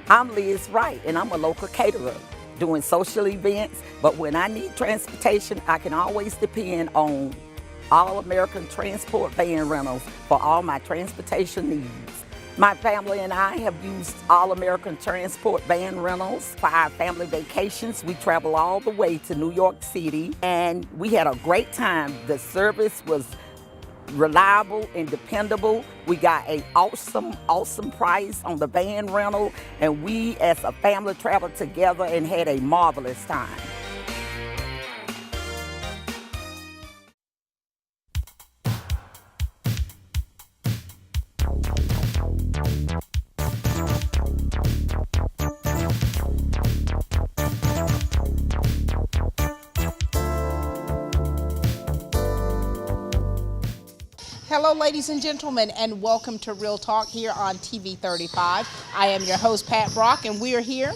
I'm Liz Wright, and I'm a local caterer doing social events. But when I need transportation, I can always depend on All American Transport van rentals for all my transportation needs. My family and I have used All American Transport van rentals for our family vacations. We travel all the way to New York City, and we had a great time. The service was reliable and dependable. We got an awesome price on the van rental, and we as a family traveled together and had a marvelous time. Hello, ladies and gentlemen, and welcome to Real Talk here on TV 35. I am your host, Pat Brock, and we are here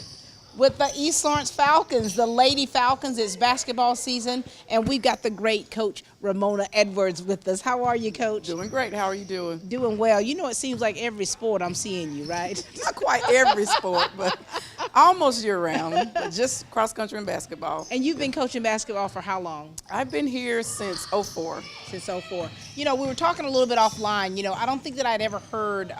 with the East Lawrence Falcons, the Lady Falcons. It's basketball season, and we've got the great coach, Ramona Edwards, with us. How are you, Coach? Doing great. How are you doing? Doing well. You know, it seems like every sport I'm seeing you, right? Not quite every sport, but almost year-round, but just cross-country and basketball. And you've been coaching basketball for how long? I've been here since '04. Since '04. You know, we were talking a little bit offline. You know, I don't think that I'd ever heard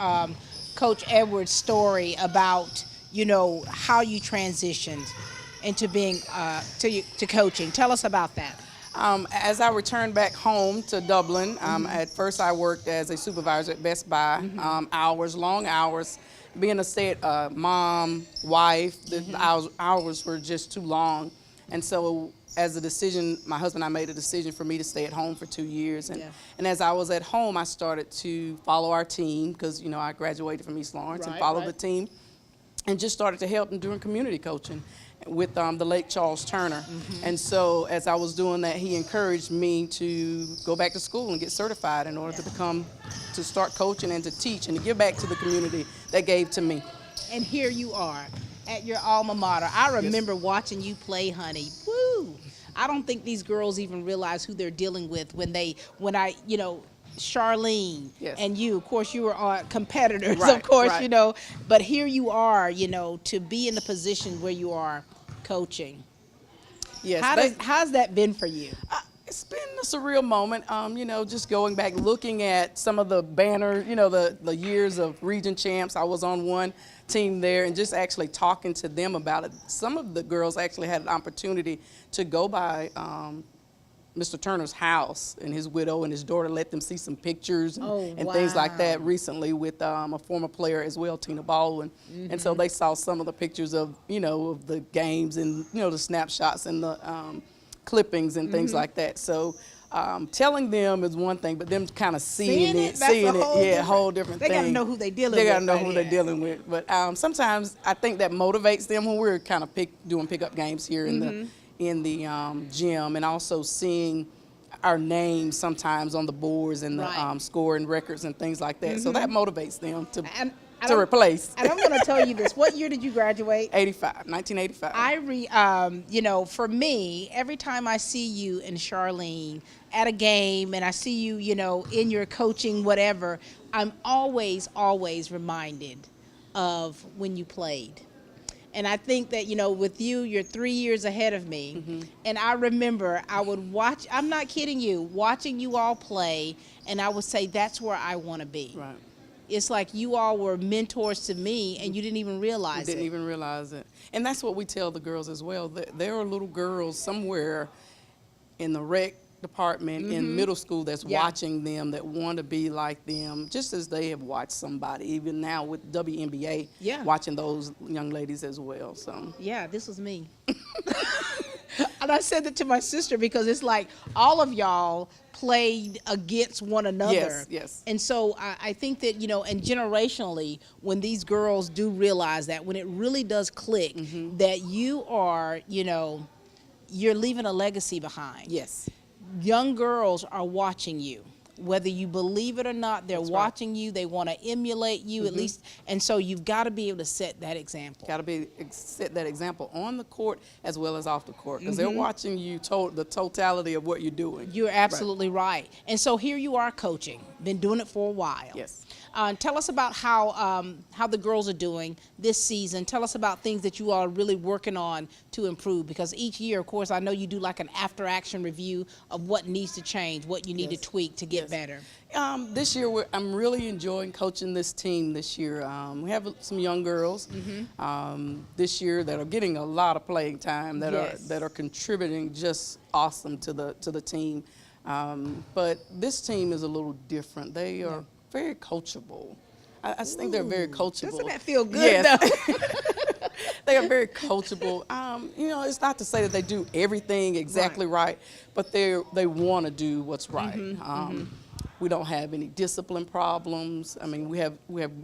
Coach Edwards' story about, you know, how you transitioned into being to coaching. Tell us about that. As I returned back home to Dublin, at first I worked as a supervisor at Best Buy, long hours. Being a stay-at-mom, wife, the hours were just too long. And so as a decision, my husband and I made a decision for me to stay at home for 2 years. And as I was at home, I started to follow our team because, you know, I graduated from East Lawrence and followed the team. And just started to help them doing community coaching with the late Charles Turner. And so as I was doing that, he encouraged me to go back to school and get certified in order to start coaching and to teach and to give back to the community that gave to me. And here you are at your alma mater. I remember watching you play, honey. Woo! I don't think these girls even realize who they're dealing with when I, you know, Charlene and you, of course, you were competitors, of course, you know, but here you are, you know, to be in the position where you are coaching. Yes. How's that been for you? It's been a surreal moment, you know, just going back, looking at some of the banner, you know, the years of region champs. I was on one team there and just actually talking to them about it. Some of the girls actually had an opportunity to go by Mr. Turner's house, and his widow and his daughter let them see some pictures and things like that recently with a former player as well, Tina Baldwin. And so they saw some of the pictures of, you know, of the games and, you know, the snapshots and the clippings and things like that. So telling them is one thing, but them kind of seeing it, a whole different thing. They got to know who they're dealing with. They got to know who they're dealing with. But sometimes I think that motivates them when we're kind of doing pickup games here in the gym, and also seeing our names sometimes on the boards and the scoring records and things like that. So that motivates them to replace. And I'm going to tell you this. What year did you graduate? 1985. You know, for me, every time I see you and Charlene at a game and I see you, you know, in your coaching, whatever, I'm always reminded of when you played. And I think that, you know, with you, you're 3 years ahead of me. And I remember I would watch, I'm not kidding you, watching you all play, and I would say, that's where I want to be. Right. It's like you all were mentors to me, and you didn't even realize it. Didn't even realize it. And that's what we tell the girls as well. There are little girls somewhere in the rec department in middle school that's watching them, that want to be like them, just as they have watched somebody, even now with WNBA, watching those young ladies as well. So yeah, this was me. And I said that to my sister because it's like all of y'all played against one another. Yes. And so I think that, you know, and generationally, when these girls do realize that, when it really does click, that you are, you know, you're leaving a legacy behind. Yes. Young girls are watching you. Whether you believe it or not, they're watching you. They want to emulate you at least. And so you've got to be able to set that example. Got to set that example on the court as well as off the court, because they're watching you, the totality of what you're doing. You're absolutely right. And so here you are coaching. Been doing it for a while. Yes. Tell us about how the girls are doing this season. Tell us about things that you all are really working on to improve, because each year, of course, I know you do like an after-action review of what needs to change, what you need to tweak to get better. This year, I'm really enjoying coaching this team this year. We have some young girls this year that are getting a lot of playing time, that are contributing just awesome to the team. But this team is a little different. They are very coachable. I just think they're very coachable. Doesn't that feel good, though? They are very coachable. You know, it's not to say that they do everything exactly right, but they want to do what's right. We don't have any discipline problems. I mean, we have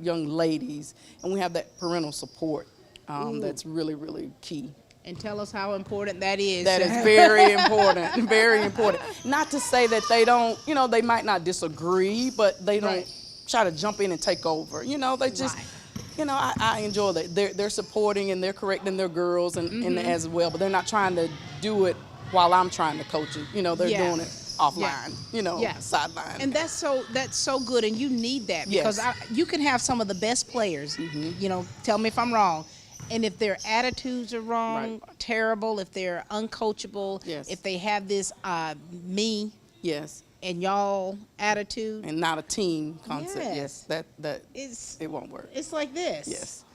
young ladies, and we have that parental support that's really, really key. And tell us how important that is. That is very important, very important. Not to say that they don't, you know, they might not disagree, but they don't try to jump in and take over. You know, they just, you know, I enjoy that. They're supporting and they're correcting their girls and as well, but they're not trying to do it while I'm trying to coach it. You know, they're doing it offline, you know, sideline. And that's so good, and you need that, because you can have some of the best players, you know, tell me if I'm wrong, and if their attitudes are wrong, terrible, if they're uncoachable, if they have this me and y'all attitude, and not a team concept, that it won't work. It's like this. Yes,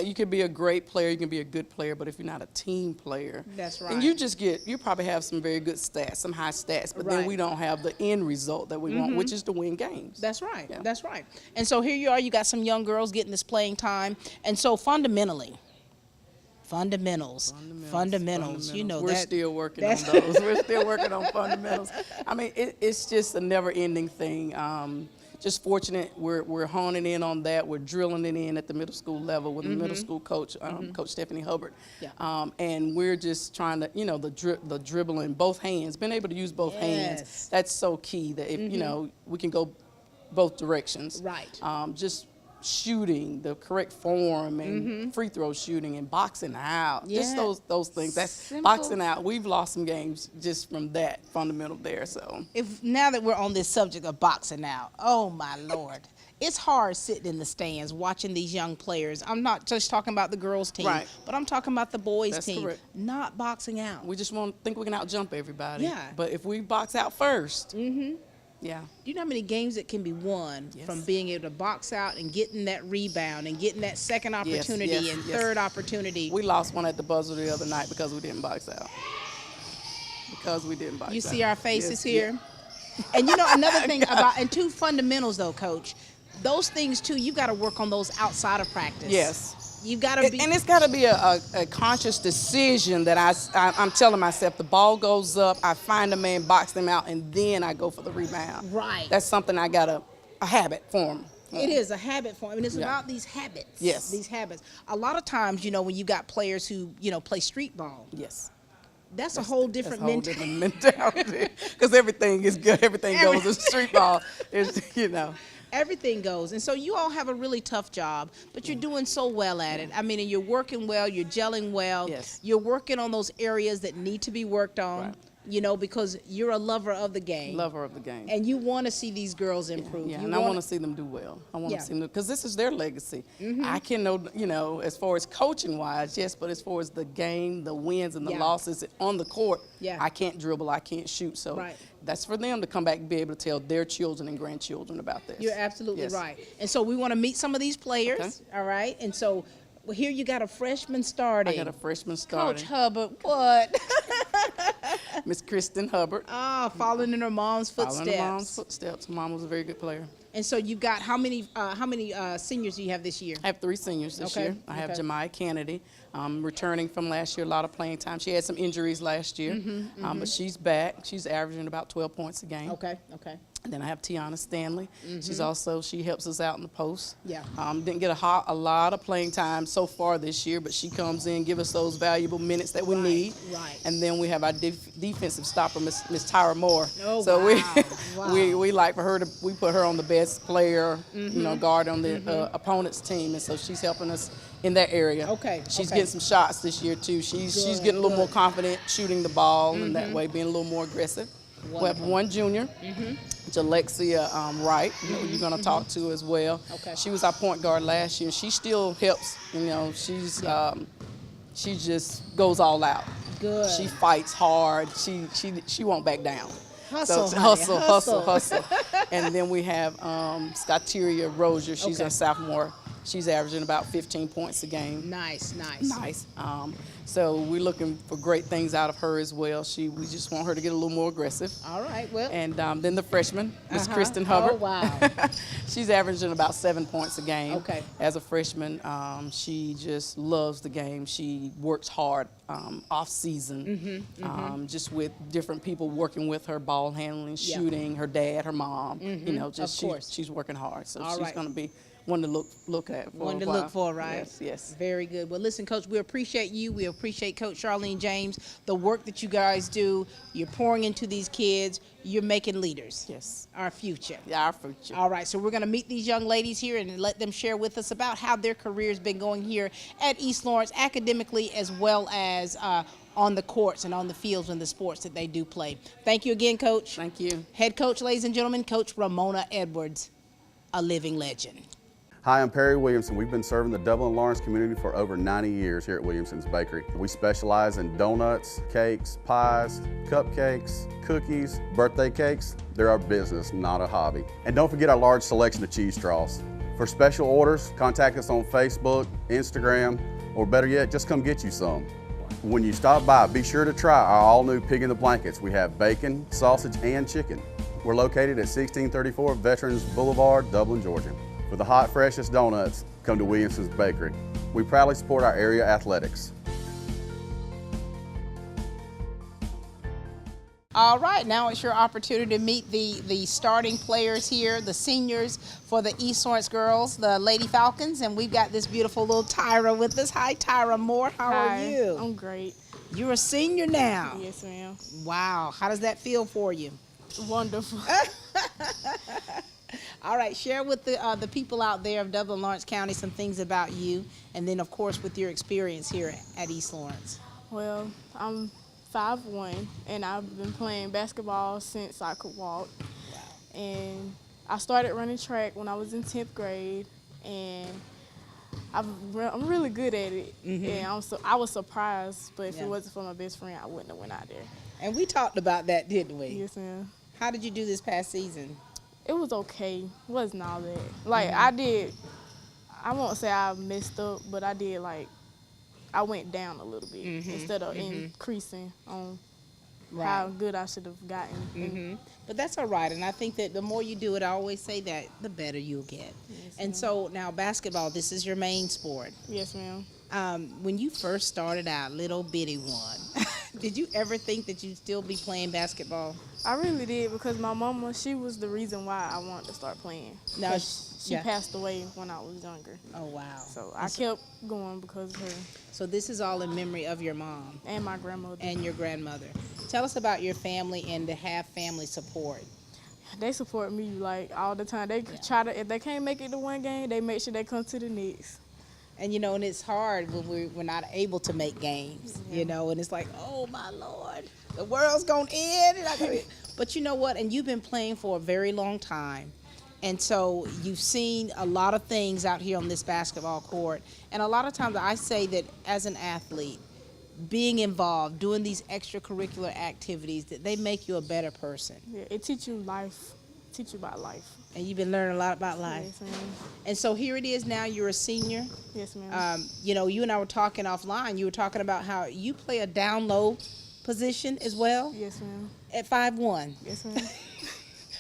you can be a great player, you can be a good player, but if you're not a team player, that's right. And you probably have some very good stats, some high stats, but then we don't have the end result that we want, which is to win games. That's right. That's right. And so here you are, you got some young girls getting this playing time, and so fundamentals. You know, we're still working on those. We're still working on fundamentals. I mean, it's just a never-ending thing. Just fortunate we're honing in on that. We're drilling it in at the middle school level with the middle school coach, Coach Stephanie Hubbard. And we're just trying to, you know, the dribbling, both hands, being able to use both hands. That's so key. That if you know, we can go both directions. Just shooting, the correct form, and free throw shooting, and boxing out. Just those things. That's simple. Boxing out. We've lost some games just from that fundamental there. So now that we're on this subject of boxing out, oh my Lord. It's hard sitting in the stands watching these young players. I'm not just talking about the girls' team, but I'm talking about the boys' team. Not boxing out. We just think we can out-jump everybody. But if we box out first, do you know how many games that can be won from being able to box out and getting that rebound and getting that second opportunity and third opportunity? We lost one at the buzzer the other night because we didn't box out. You see our faces here? And you know, another thing about, and two fundamentals though, Coach, those things too, you got to work on those outside of practice. You got to be, and it's got to be a conscious decision that I'm telling myself. The ball goes up, I find a man, box them out, and then I go for the rebound. That's something I got a habit form. It is a habit form, and it's about these habits. These habits. A lot of times, you know, when you got players who, you know, play street ball. That's a whole different mentality. Because everything is good. Everything goes in street ball. You know. Everything goes. And so you all have a really tough job, but you're doing so well at it. I mean, and you're working well, you're gelling well. You're working on those areas that need to be worked on, you know, because you're a lover of the game. And you want to see these girls improve. And I want to see them do well. I want to see them, because this is their legacy. I can know, you know, as far as coaching-wise, yes, but as far as the game, the wins and the losses on the court, I can't dribble, I can't shoot. So that's for them to come back and be able to tell their children and grandchildren about this. You're absolutely right. And so we want to meet some of these players, all right? And so here you got a freshman starting. I got a freshman starting. Coach Hubbard, what? Miss Kristen Hubbard. Following in her mom's footsteps. Following her mom's footsteps. Mom was a very good player. And so you got how many seniors do you have this year? I have 3 seniors this year. I have Jemiah Kennedy, returning from last year, a lot of playing time. She had some injuries last year, but she's back. She's averaging about 12 points a game. And then I have Tiana Stanley. She helps us out in the post. Didn't get a lot of playing time so far this year, but she comes in, give us those valuable minutes that we need. And then we have our defensive stopper, Miss Tyra Moore. We like for her to, we put her on the best player, you know, guard on the opponent's team, and so she's helping us in that area. She's getting some shots this year too. She's getting a little more confident shooting the ball, and that way being a little more aggressive. We have one junior, it's Alexia Wright, who you're going to talk to as well. Okay. She was our point guard last year. She still helps. She just goes all out. Good. She fights hard. She won't back down. Hustle, So honey, hustle. And then we have Tyra Rozier. She's a sophomore. She's averaging about 15 points a game. Nice. So we're looking for great things out of her as well. We just want her to get a little more aggressive. All right, well. And then the freshman, Miss Kristen Hubbard. Oh, wow. She's averaging about 7 points a game. Okay. As a freshman, she just loves the game. She works hard off season, just with different people working with her, ball handling, shooting, her dad, her mom. She's working hard. So she's going to be one to look at for one a to while. look for, right? Yes. Very good. Well, listen, Coach, we appreciate you. We appreciate Coach Charlene James, the work that you guys do. You're pouring into these kids. You're making leaders. Yes. Our future. Yeah, our future. All right, so we're going to meet these young ladies here and let them share with us about how their career's been going here at East Lawrence, academically as well as on the courts and on the fields and the sports that they do play. Thank you again, Coach. Thank you. Head coach, ladies and gentlemen, Coach Ramona Edwards, a living legend. Hi, I'm Perry Williamson. We've been serving the Dublin Lawrence community for over 90 years here at Williamson's Bakery. We specialize in donuts, cakes, pies, cupcakes, cookies, birthday cakes. They're our business, not a hobby. And don't forget our large selection of cheese straws. For special orders, contact us on Facebook, Instagram, or better yet, just come get you some. When you stop by, be sure to try our all-new Pig in the Blankets. We have bacon, sausage, and chicken. We're located at 1634 Veterans Boulevard, Dublin, Georgia. For the hot, freshest donuts, come to Williamson's Bakery. We proudly support our area athletics. All right, now it's your opportunity to meet the starting players here, the seniors for the East Lawrence girls, the Lady Falcons, and we've got this beautiful little Tyra with us. Hi, Tyra Moore. How are you? I'm great. You're a senior now. Yes, ma'am. Wow. How does that feel for you? Wonderful. All right, share with the people out there of Dublin Lawrence County some things about you, and then, of course, with your experience here at East Lawrence. Well, I'm 5'1", and I've been playing basketball since I could walk. Wow. And I started running track when I was in 10th grade, and I'm really good at it. And I was surprised, but if it wasn't for my best friend, I wouldn't have went out there. And we talked about that, didn't we? Yes, ma'am. How did you do this past season? It was okay. It wasn't all that. Like, I won't say I messed up, but I went down a little bit instead of increasing on how good I should have gotten. But that's all right, and I think that the more you do it, I always say that, the better you'll get. Yes, and so now basketball, this is your main sport. Yes, ma'am. When you first started out, little bitty one, did you ever think that you'd still be playing basketball? I really did, because my mama, she was the reason why I wanted to start playing. Now, she passed away when I was younger. Oh, wow. So I kept going because of her. So this is all in memory of your mom. And my grandmother. And your grandmother. Tell us about your family and to have family support. They support me all the time. They try to, if they can't make it to one game, they make sure they come to the next. And and it's hard when we're not able to make games, and it's like, oh my Lord, the world's gonna end. But you know what? And you've been playing for a very long time. And so you've seen a lot of things out here on this basketball court. And a lot of times I say that as an athlete, being involved, doing these extracurricular activities, that they make you a better person. Yeah, it teach you life. Teach you about life. And you've been learning a lot about life. Yes, ma'am. And so here it is now, you're a senior. Yes, ma'am. You and I were talking offline. You were talking about how you play a down low position as well. Yes, ma'am. At 5'1". Yes, ma'am.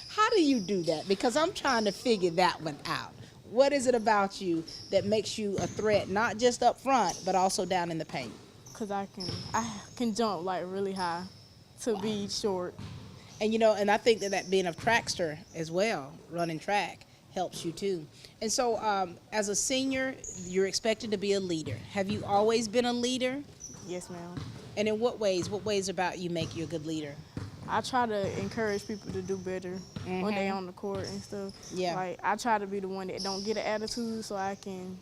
How do you do that? Because I'm trying to figure that one out. What is it about you that makes you a threat, not just up front, but also down in the paint? Because I can jump really high to be short. And and I think that being a trackster as well, running track, helps you too. And so as a senior, you're expected to be a leader. Have you always been a leader? Yes, ma'am. And in what ways? What ways about you make you a good leader? I try to encourage people to do better when they're on the court and stuff. Yeah. I try to be the one that don't get an attitude so I can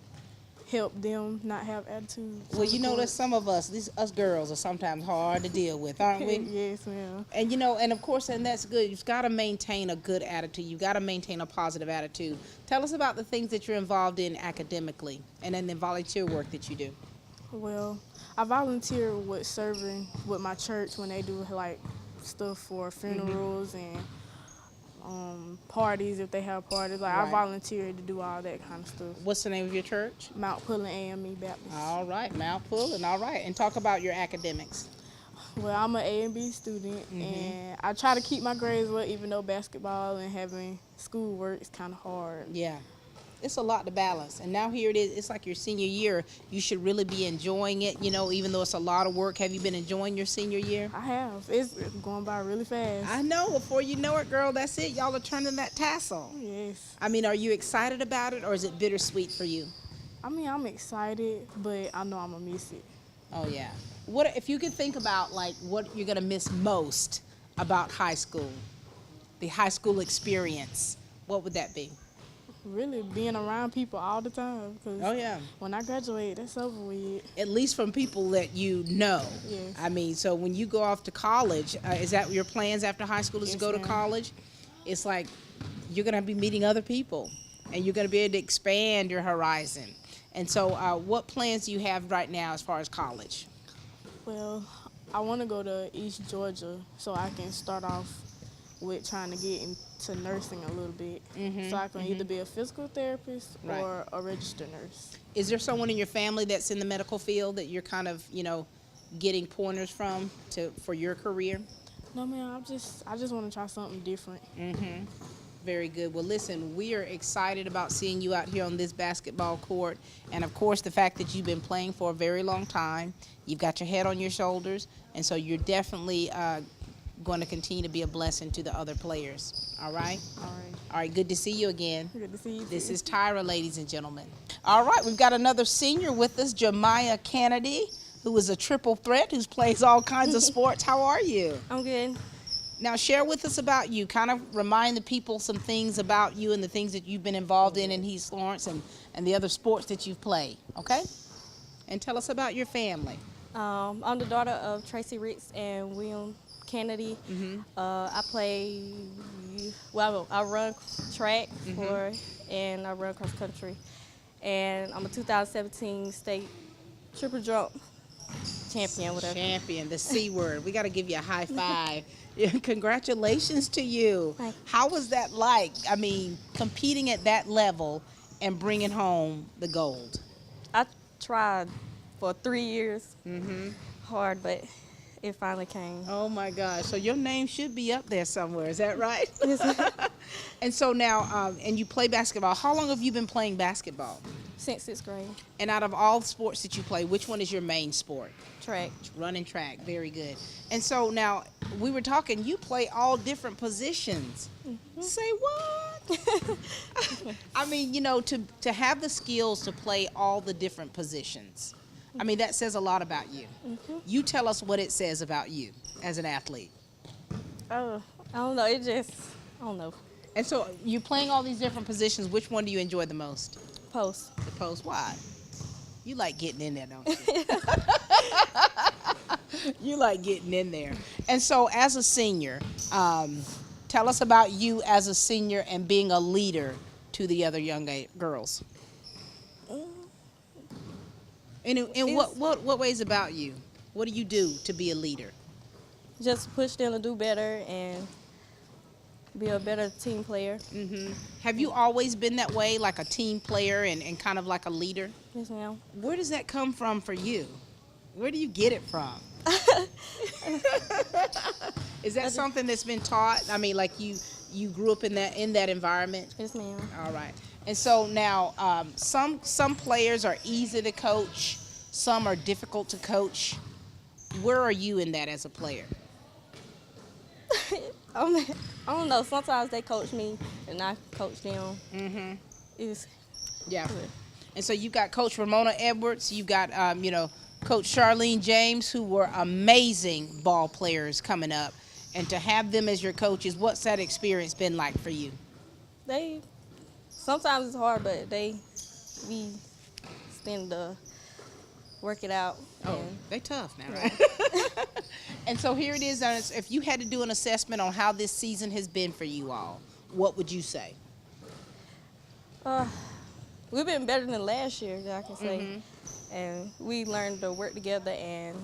help them not have attitude. Well, you know, there's some of us, us girls are sometimes hard to deal with, aren't we? Yes, ma'am. And you know, and of course, and that's good. You've got to maintain a good attitude. You've got to maintain a positive attitude. Tell us about the things that you're involved in academically, and then the volunteer work that you do. Well, I volunteer with serving with my church when they do like stuff for funerals and parties if they have parties. Like Right. I volunteer to do all that kind of stuff. What's the name of your church? Mount Pullen AME Baptist. All right, Mount Pullen. All right, and talk about your academics. Well, I'm an A and B student, and I try to keep my grades well, even though basketball and having schoolwork is kind of hard. Yeah, it's a lot to balance. And now here it is. It's like your senior year. You should really be enjoying it, you know, even though it's a lot of work. Have you been enjoying your senior year? I have. It's going by really fast. I know. Before you know it, girl, that's it. Y'all are turning that tassel. Yes. I mean, are you excited about it, or is it bittersweet for you? I mean, I'm excited, but I know I'm going to miss it. Oh, yeah. What if you could think about, like, what you're going to miss most about high school, the high school experience, what would that be? Really being around people all the time. Cause Oh, yeah. when I graduate, that's over with. At least from people that you know. Yes. I mean, so when you go off to college, is that your plans after high school is to Yes, go to ma'am. college? It's like you're going to be meeting other people, and you're going to be able to expand your horizon. And so what plans do you have right now as far as college? Well, I want to go to East Georgia so I can start off with trying to get into nursing a little bit. So I can either be a physical therapist Right. or a registered nurse. Is there someone in your family that's in the medical field that you're kind of, you know, getting pointers from for your career? No, man, I just want to try something different. Very good. Well, listen, we are excited about seeing you out here on this basketball court. And, of course, the fact that you've been playing for a very long time. You've got your head on your shoulders. And so you're definitely going to continue to be a blessing to the other players. All right? All right. All right. Good to see you again. Good to see you. This too. is Tyra, ladies and gentlemen. All right. We've got another senior with us, Jemiah Kennedy, who is a triple threat, who plays all kinds of sports. How are you? I'm good. Now, share with us about you. Kind of remind the people some things about you and the things that you've been involved in East Lawrence and the other sports that you've played, okay? And tell us about your family. I'm the daughter of Tracy Ricks and William Kennedy. I run track and I run cross country. And I'm a 2017 state triple jump champion, whatever. Champion, the C word. We got to give you a high five. Congratulations to you. Thank you. How was that like? I mean, competing at that level and bringing home the gold. I tried for 3 years, hard, but it finally came. Oh my gosh! So your name should be up there somewhere. Is that right? And so now, and you play basketball. How long have you been playing basketball? Since 6th grade, And out of all the sports that you play, which one is your main sport? track. Running track. Very good. And so now, we were talking. You play all different positions. Say what? I mean, you know, to have the skills to play all the different positions. I mean, that says a lot about you. You tell us what it says about you as an athlete. Oh, I don't know. I don't know. And so you're playing all these different positions. Which one do you enjoy the most? Post. The post. Why? You like getting in there, don't you? You like getting in there. And so as a senior, tell us about you as a senior and being a leader to the other young girls. In what ways about you? What do you do to be a leader? Just push them to do better and be a better team player. Have you always been that way, like a team player and kind of like a leader? Yes, ma'am. Where does that come from for you? Where do you get it from? Is that something that's been taught? I mean, like you grew up in that environment? Yes, ma'am. All right. And so now, some players are easy to coach, some are difficult to coach. Where are you in that as a player? I don't know. Sometimes they coach me and I coach them. It's Yeah. good. And so you've got Coach Ramona Edwards, you've got Coach Charlene James, who were amazing ball players coming up. And to have them as your coaches, what's that experience been like for you? Sometimes it's hard, but we extend to work it out. Oh, and they tough now, right? And so here it is. If you had to do an assessment on how this season has been for you all, what would you say? We've been better than last year, I can say. And we learned to work together and,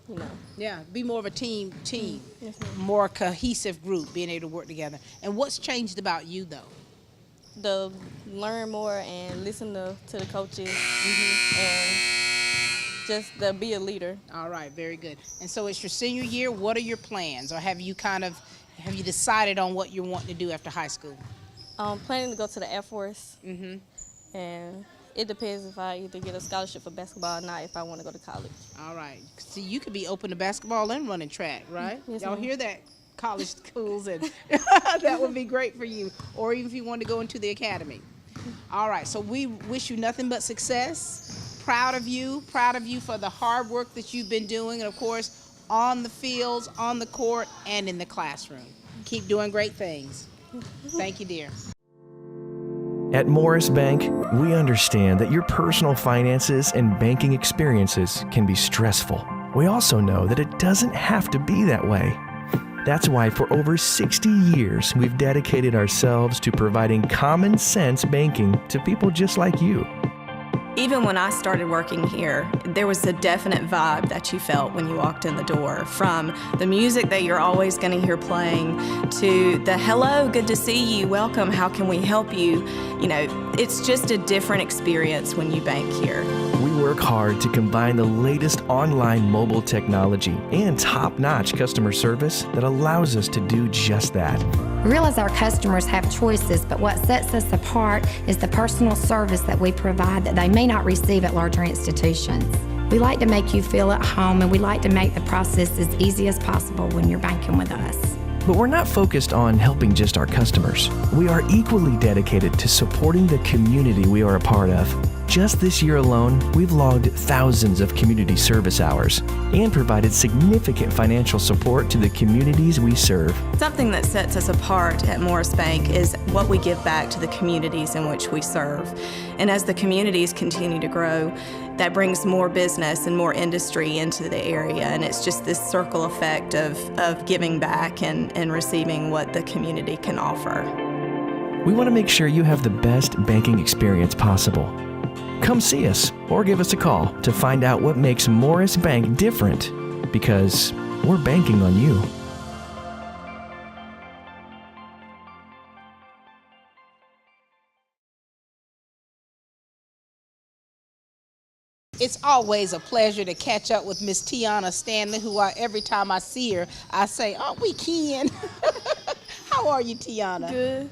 you know. Yeah, be more of a team, Yes, ma'am. more cohesive group, being able to work together. And what's changed about you, though? To learn more and listen to the coaches and just to be a leader. All right, very good. And so it's your senior year. What are your plans, or have you decided on what you're wanting to do after high school? I'm planning to go to the Air Force, and it depends if I either get a scholarship for basketball or not, if I want to go to college. All right. See, you could be open to basketball and running track, right? Yes, Y'all ma'am. hear that, college schools, and that would be great for you. Or even if you want to go into the academy. All right. So we wish you nothing but success. Proud of you for the hard work that you've been doing, and of course, on the fields, on the court, and in the classroom. Keep doing great things. Thank you, dear. At Morris Bank, we understand that your personal finances and banking experiences can be stressful. We also know that it doesn't have to be that way. That's why for over 60 years, we've dedicated ourselves to providing common sense banking to people just like you. Even when I started working here, there was a definite vibe that you felt when you walked in the door, from the music that you're always going to hear playing to the hello, good to see you, welcome, how can we help you? You know, it's just a different experience when you bank here. We work hard to combine the latest online mobile technology and top-notch customer service that allows us to do just that. We realize our customers have choices, but what sets us apart is the personal service that we provide that they may not receive at larger institutions. We like to make you feel at home, and we like to make the process as easy as possible when you're banking with us. But we're not focused on helping just our customers. We are equally dedicated to supporting the community we are a part of. Just this year alone, we've logged thousands of community service hours and provided significant financial support to the communities we serve. Something that sets us apart at Morris Bank is what we give back to the communities in which we serve. And as the communities continue to grow, that brings more business and more industry into the area. And it's just this circle effect of giving back and receiving what the community can offer. We want to make sure you have the best banking experience possible. Come see us or give us a call to find out what makes Morris Bank different, because we're banking on you. It's always a pleasure to catch up with Miss Tiana Stanley, who every time I see her, I say, "Oh, we can." How are you, Tiana? Good.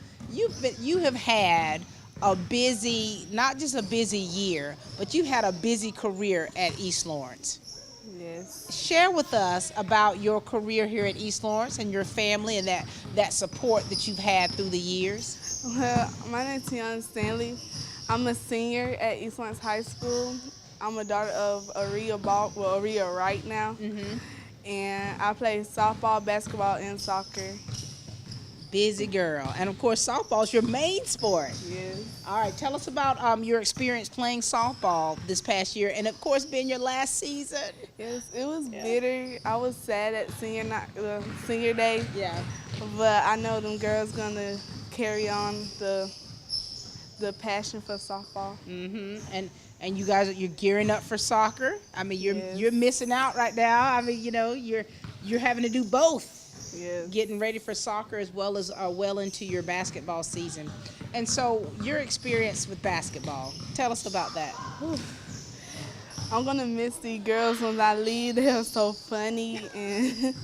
You have had a busy, not just a busy year, but you had a busy career at East Lawrence. Yes. Share with us about your career here at East Lawrence and your family and that support that you've had through the years. Well, my name is Tiana Stanley. I'm a senior at East Lawrence High School. I'm a daughter of Aria Wright now. And I play softball, basketball, and soccer. Busy girl. And of course, softball is your main sport. Yes. All right, tell us about your experience playing softball this past year, and of course, being your last season. Yes, it was bitter. I was sad at senior day. Yeah. But I know them girls gonna carry on the passion for softball. And you guys, you're gearing up for soccer. I mean, you're missing out right now. I mean, you know, you're having to do both. Yes. Getting ready for soccer as well as well into your basketball season. And so your experience with basketball, tell us about that. I'm gonna miss these girls when I leave. They're so funny and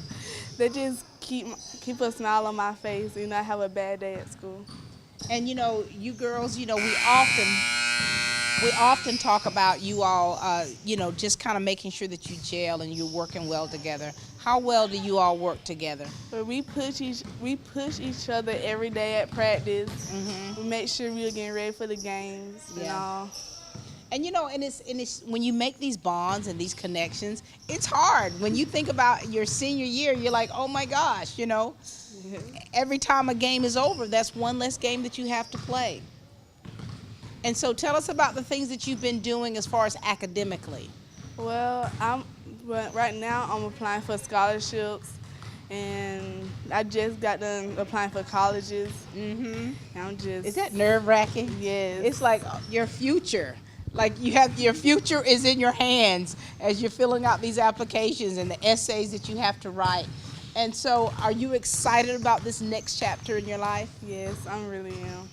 they just keep a smile on my face. You know, I have a bad day at school. And you know, you girls, you know, we often talk about you all, you know, just kind of making sure that you gel and you're working well together. How well do you all work together? But we push each other every day at practice. We make sure we're getting ready for the games and all. And you know, and it's when you make these bonds and these connections, it's hard. When you think about your senior year, you're like, oh my gosh, you know, every time a game is over, that's one less game that you have to play. And so tell us about the things that you've been doing as far as academically. Well, right now I'm applying for scholarships, and I just got done applying for colleges. Is that nerve-wracking? Yes. It's like your future. Like your future is in your hands as you're filling out these applications and the essays that you have to write. And so are you excited about this next chapter in your life? Yes, I really am.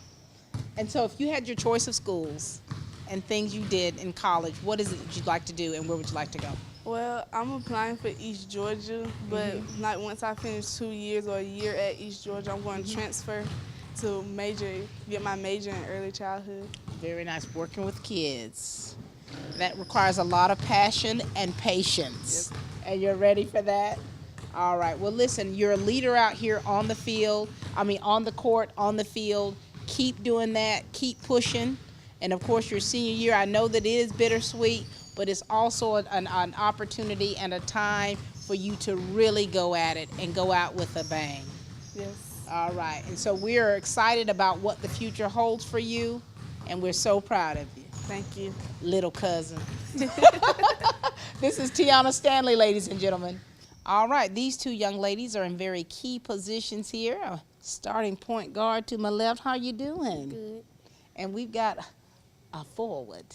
And so if you had your choice of schools and things you did in college, what is it that you'd like to do and where would you like to go? Well, I'm applying for East Georgia, but like once I finish 2 years or a year at East Georgia, I'm going to transfer to get my major in early childhood. Very nice, working with kids. That requires a lot of passion and patience. Yep. And you're ready for that? All right, well listen, you're a leader out here on the field, on the court, on the field. Keep doing that, keep pushing. And of course your senior year, I know that it is bittersweet, but it's also an opportunity and a time for you to really go at it and go out with a bang. Yes. All right, and so we are excited about what the future holds for you, and we're so proud of you. Thank you. Little cousin. This is Tiana Stanley, ladies and gentlemen. All right, these two young ladies are in very key positions here. Starting point guard to my left, how you doing? Good. And we've got a forward.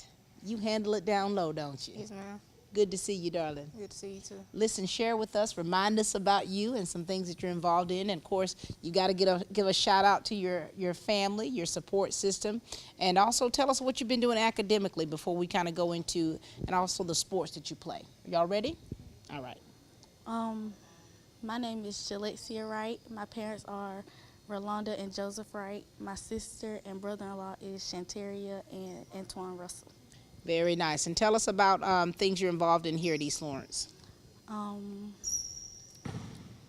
You handle it down low, don't you? Yes, ma'am. Good to see you, darling. Good to see you too. Listen, share with us, remind us about you and some things that you're involved in. And of course, you got to give a shout out to your family, your support system, and also tell us what you've been doing academically before we kind of go into, and also the sports that you play. Y'all ready? All right. My name is Jalexia Wright. My parents are Rolanda and Joseph Wright. My sister and brother-in-law is Shantaria and Antoine Russell. Very nice. And tell us about things you're involved in here at East Lawrence.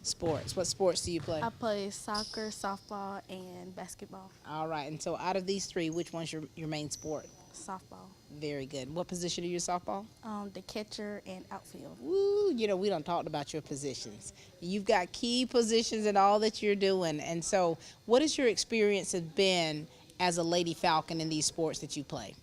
Sports. What sports do you play? I play soccer, softball, and basketball. All right. And so out of these three, which one's your main sport? Softball. Very good. What position are you in softball? The catcher and outfield. Woo, we done talked about your positions. You've got key positions in all that you're doing. And so what has your experience has been as a Lady Falcon in these sports that you play?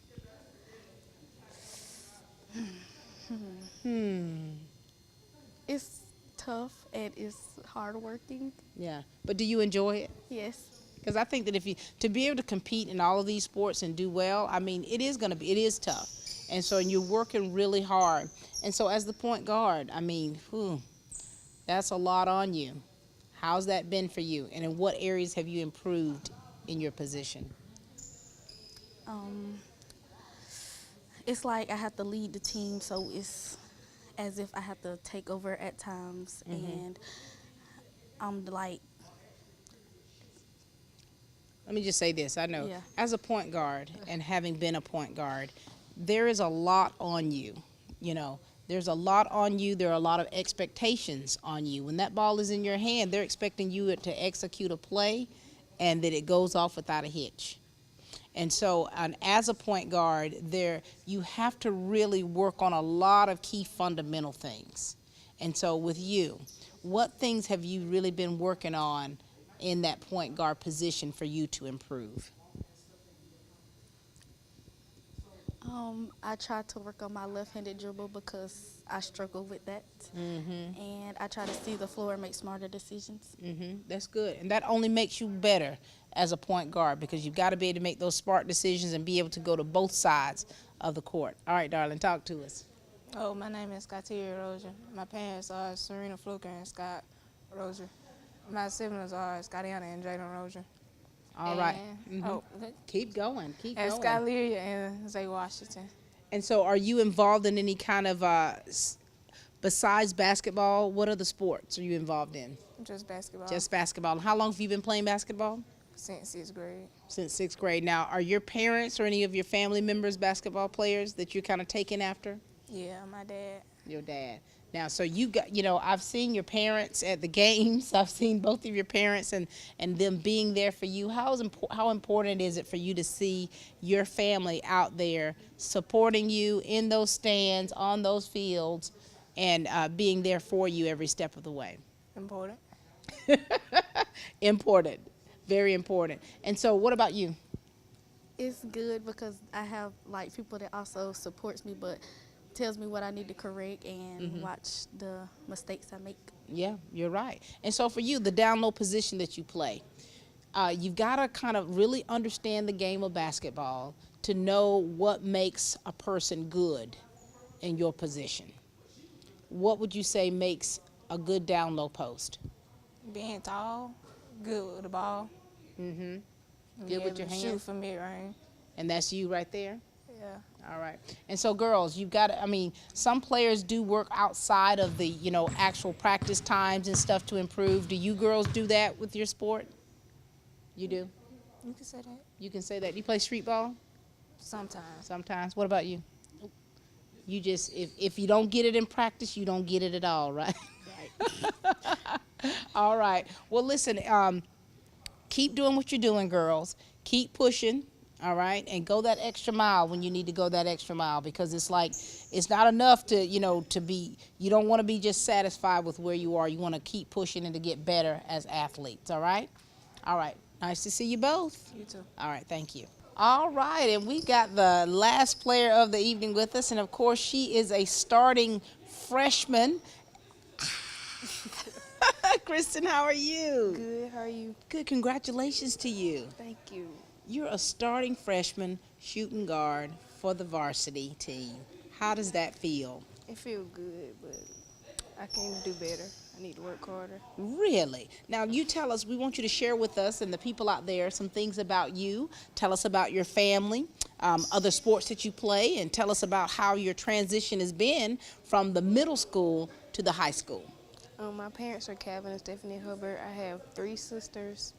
It's tough and it's hardworking. Yeah. But do you enjoy it? Yes. Because I think that to be able to compete in all of these sports and do well, it is tough. And so you're working really hard. And so as the point guard, that's a lot on you. How's that been for you? And in what areas have you improved in your position? It's like I have to lead the team, so it's as if I have to take over at times, and I'm like. Let me just say this. I know as a point guard and having been a point guard, there is a lot on you. There's a lot on you. There are a lot of expectations on you. When that ball is in your hand, they're expecting you to execute a play and that it goes off without a hitch. And so as a point guard, you have to really work on a lot of key fundamental things. And so with you, what things have you really been working on in that point guard position for you to improve? I try to work on my left-handed dribble because I struggle with that. And I try to see the floor and make smarter decisions. That's good. And that only makes you better as a point guard because you've got to be able to make those smart decisions and be able to go to both sides of the court. All right, darling, talk to us. Oh, my name is Tyra Rozier. My parents are Serena Fluker and Scott Rozier. My siblings are Scottiana and Jaden Rozier. All right. Keep going. And Scott Leary and Zay Washington. And so are you involved in any kind of, besides basketball, what other sports are you involved in? Just basketball. Just basketball. How long have you been playing basketball? Since 6th grade. Since 6th grade. Now, are your parents or any of your family members basketball players that you're kind of taking after? Yeah, my dad. Your dad. Now, so you got, I've seen your parents at the games. I've seen both of your parents and them being there for you. How important is it for you to see your family out there supporting you in those stands, on those fields, and being there for you every step of the way? Important. Important. Very important. And so what about you? It's good because I have like people that also supports me, but tells me what I need to correct and watch the mistakes I make. Yeah, you're right. And so for you, the down low position that you play, you've got to kind of really understand the game of basketball to know what makes a person good in your position. What would you say makes a good down low post? Being tall, good with the ball. Good with your hands? Shoot for mid-range. And that's you right there? Yeah. All right. And so girls, you've got to, I mean, some players do work outside of the, actual practice times and stuff to improve. Do you girls do that with your sport? You do? You can say that. You can say that. You play street ball? Sometimes. Sometimes. What about you? You just, if you don't get it in practice, you don't get it at all, right? All right. Well, listen, keep doing what you're doing, girls. Keep pushing, all right? And go that extra mile when you need to go that extra mile, because it's like, it's not enough to, you don't want to be just satisfied with where you are. You want to keep pushing and to get better as athletes, all right? All right. Nice to see you both. You too. All right. Thank you. All right, and we got the last player of the evening with us, and of course she is a starting freshman. Kristen, how are you? Good, how are you? Good, congratulations to you. Thank you. You're a starting freshman shooting guard for the varsity team. How does that feel? It feels good, but I can do better. I need to work harder. Really? Now you tell us, we want you to share with us and the people out there some things about you. Tell us about your family, other sports that you play, and tell us about how your transition has been from the middle school to the high school. My parents are Calvin and Stephanie Hubbard. I have 3 sisters.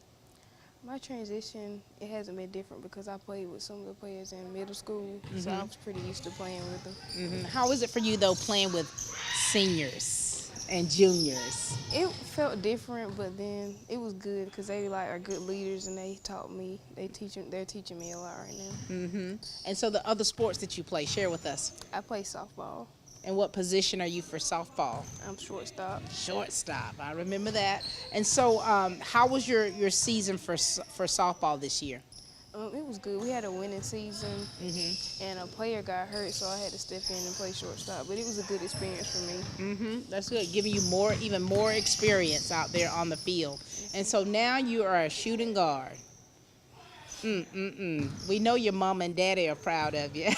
My transition, it hasn't been different because I played with some of the players in middle school, so I was pretty used to playing with them. How is it for you, though, playing with seniors and juniors? It felt different, but then it was good because they are good leaders and they taught me. They're teaching me a lot right now. And so the other sports that you play, share with us. I play softball. And what position are you for softball? I'm shortstop. Shortstop, I remember that. And so how was your season for softball this year? It was good. We had a winning season, and a player got hurt, so I had to step in and play shortstop. But it was a good experience for me. That's good, giving you even more experience out there on the field. And so now you are a shooting guard. We know your mom and daddy are proud of you.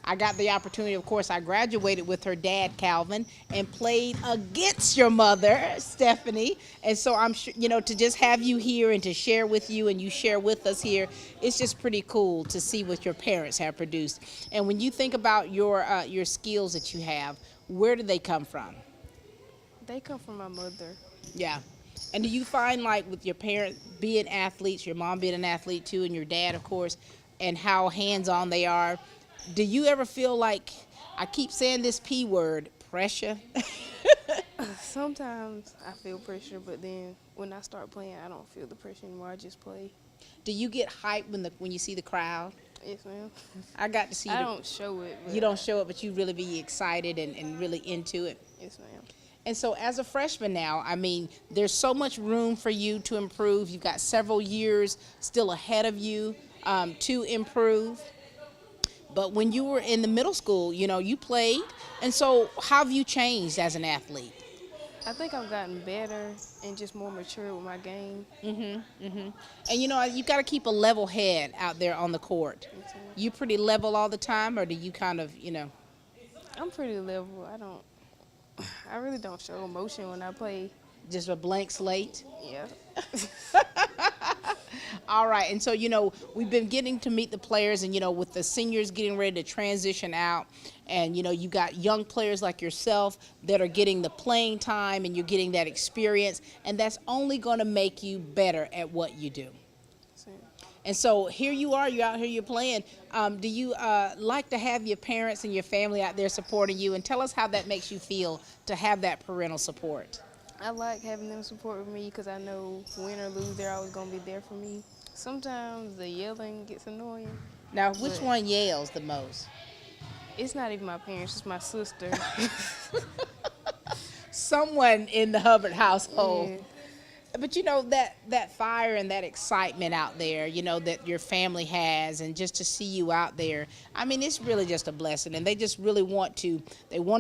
I got the opportunity, of course, I graduated with her dad, Calvin, and played against your mother, Stephanie. And so I'm sure, to just have you here and to share with you and you share with us here, it's just pretty cool to see what your parents have produced. And when you think about your skills that you have, where do they come from? They come from my mother. Yeah. And do you find, like, with your parents being athletes, your mom being an athlete too, and your dad, of course, and how hands-on they are, do you ever feel like, I keep saying this P word, pressure? Sometimes I feel pressure, but then when I start playing, I don't feel the pressure anymore. I just play. Do you get hyped when you see the crowd? Yes, ma'am. I got to see I don't show it. You don't show it, but you really be excited and really into it. Yes, ma'am. And so as a freshman now, I mean, there's so much room for you to improve. You've got several years still ahead of you to improve. But when you were in the middle school, you played. And so how have you changed as an athlete? I think I've gotten better and just more mature with my game. And, you got to keep a level head out there on the court. You pretty level all the time, or do you kind of, I'm pretty level. I really don't show emotion when I play. Just a blank slate? Yeah. All right, and so, we've been getting to meet the players, and, with the seniors getting ready to transition out, and, you got young players like yourself that are getting the playing time, and you're getting that experience, and that's only going to make you better at what you do. And so here you are, you're out here, you're playing. Do you like to have your parents and your family out there supporting you? And tell us how that makes you feel to have that parental support. I like having them support me because I know win or lose, they're always going to be there for me. Sometimes the yelling gets annoying. Now, which one yells the most? It's not even my parents, it's my sister. Someone in the Hubbard household. Yeah. But you know, that fire and that excitement out there, you know, that your family has, and just to see you out there, I mean, it's really just a blessing. And they just really want to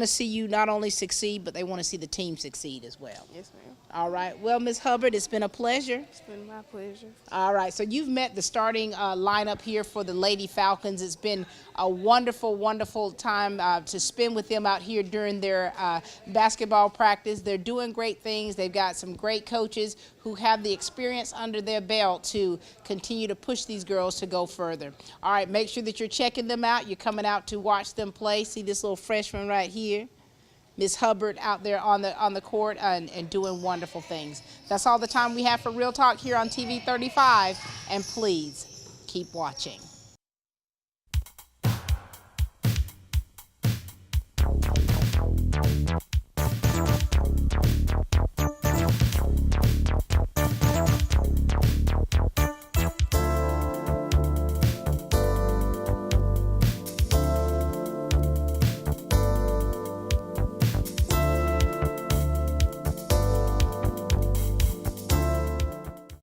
see you not only succeed, but they want to see the team succeed as well. Yes, ma'am. All right. Well, Ms. Hubbard, it's been a pleasure. It's been my pleasure. All right. So you've met the starting lineup here for the Lady Falcons. It's been a wonderful, wonderful time to spend with them out here during their basketball practice. They're doing great things. They've got some great coaches who have the experience under their belt to continue to push these girls to go further. All right. Make sure that you're checking them out. You're coming out to watch them play. See this little freshman right here. Ms. Hubbard out there on the court and doing wonderful things. That's all the time we have for Real Talk here on TV 35, and please keep watching.